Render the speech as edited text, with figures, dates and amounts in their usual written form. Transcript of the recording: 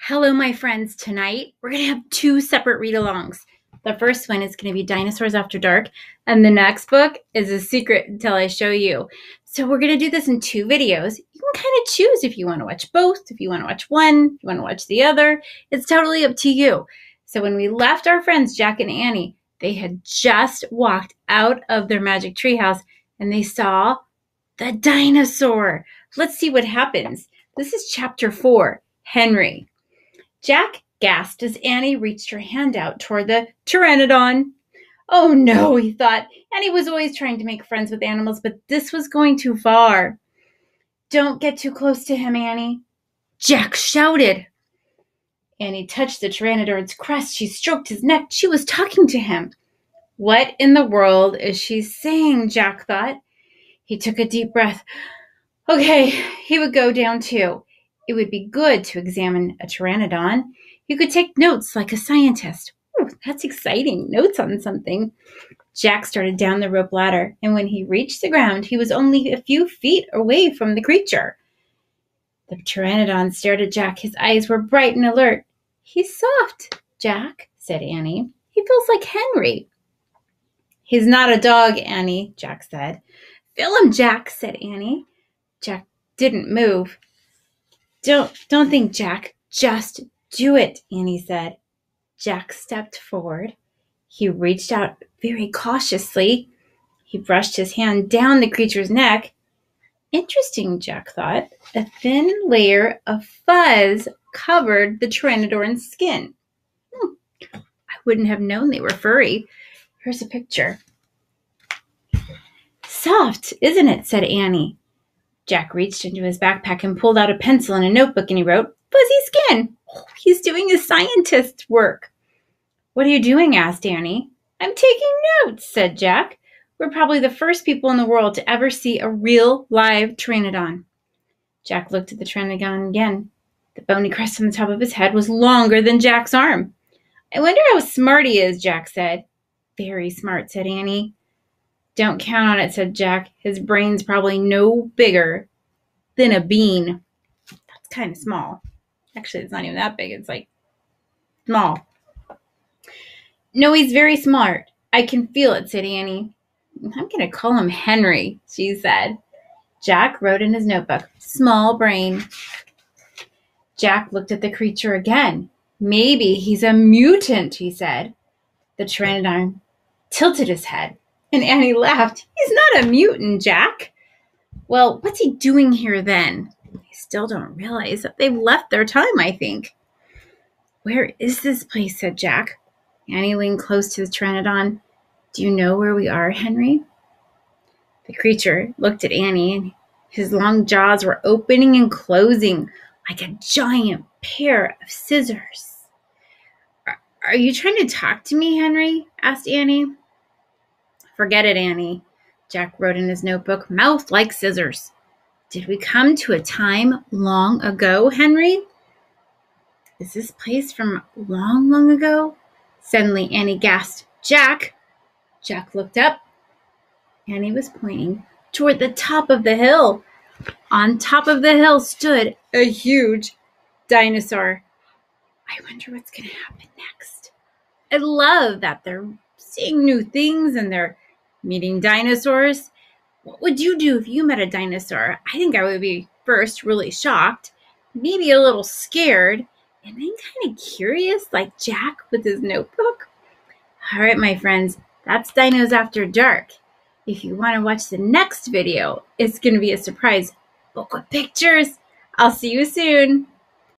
Hello, my friends. Tonight, we're going to have two separate read-alongs. The first one is going to be Dinosaurs After Dark, and the next book is a secret until I show you. So we're going to do this in two videos. You can kind of choose if you want to watch both, if you want to watch one, if you want to watch the other. It's totally up to you. So when we left our friends, Jack and Annie, they had just walked out of their magic treehouse, and they saw the dinosaur. Let's see what happens. This is chapter 4, Henry. Jack gasped as Annie reached her hand out toward the pteranodon. Oh no, he thought. Annie was always trying to make friends with animals, but this was going too far. Don't get too close to him, Annie, Jack shouted. Annie touched the pteranodon's crest. She stroked his neck. She was talking to him. What in the world is she saying, Jack thought. He took a deep breath. Okay, he would go down too. It would be good to examine a pteranodon. You could take notes like a scientist. Ooh, that's exciting. Notes on something. Jack started down the rope ladder, and when he reached the ground, he was only a few feet away from the creature. The pteranodon stared at Jack. His eyes were bright and alert. He's soft, Jack, said Annie. He feels like Henry. He's not a dog, Annie, Jack said. Feel him, Jack, said Annie. Jack didn't move. Don't think, Jack. Just do it, Annie said. Jack stepped forward. He reached out very cautiously. He brushed his hand down the creature's neck. Interesting, Jack thought. A thin layer of fuzz covered the pteranodon's skin. I wouldn't have known they were furry. Here's a picture. Soft, isn't it? Said Annie. Jack reached into his backpack and pulled out a pencil and a notebook, and he wrote, Fuzzy skin. Oh, he's doing his scientist's work. What are you doing? Asked Annie. I'm taking notes, said Jack. We're probably the first people in the world to ever see a real live pteranodon. Jack looked at the pteranodon again. The bony crest on the top of his head was longer than Jack's arm. I wonder how smart he is, Jack said. Very smart, said Annie. Don't count on it, said Jack. His brain's probably no bigger than a bean. That's kind of small. Actually, it's not even that big. It's like small. No, he's very smart. I can feel it, said Annie. I'm going to call him Henry, she said. Jack wrote in his notebook, small brain. Jack looked at the creature again. Maybe he's a mutant, he said. The pteranodon tilted his head. And Annie laughed. He's not a mutant, Jack. Well, what's he doing here then? They still don't realize that they've left their time, I think. Where is this place? Said Jack. Annie leaned close to the pteranodon. Do you know where we are, Henry? The creature looked at Annie, and his long jaws were opening and closing like a giant pair of scissors. Are you trying to talk to me, Henry? Asked Annie. Forget it, Annie. Jack wrote in his notebook, mouth like scissors. Did we come to a time long ago, Henry? Is this place from long, long ago? Suddenly, Annie gasped, Jack! Jack looked up. Annie was pointing toward the top of the hill. On top of the hill stood a huge dinosaur. I wonder what's going to happen next. I love that they're seeing new things and they're meeting dinosaurs. What would you do if you met a dinosaur? I think I would be first really shocked, maybe a little scared, and then kind of curious like Jack with his notebook. All right, my friends, that's Dinos After Dark. If you want to watch the next video, it's going to be a surprise book with pictures. I'll see you soon.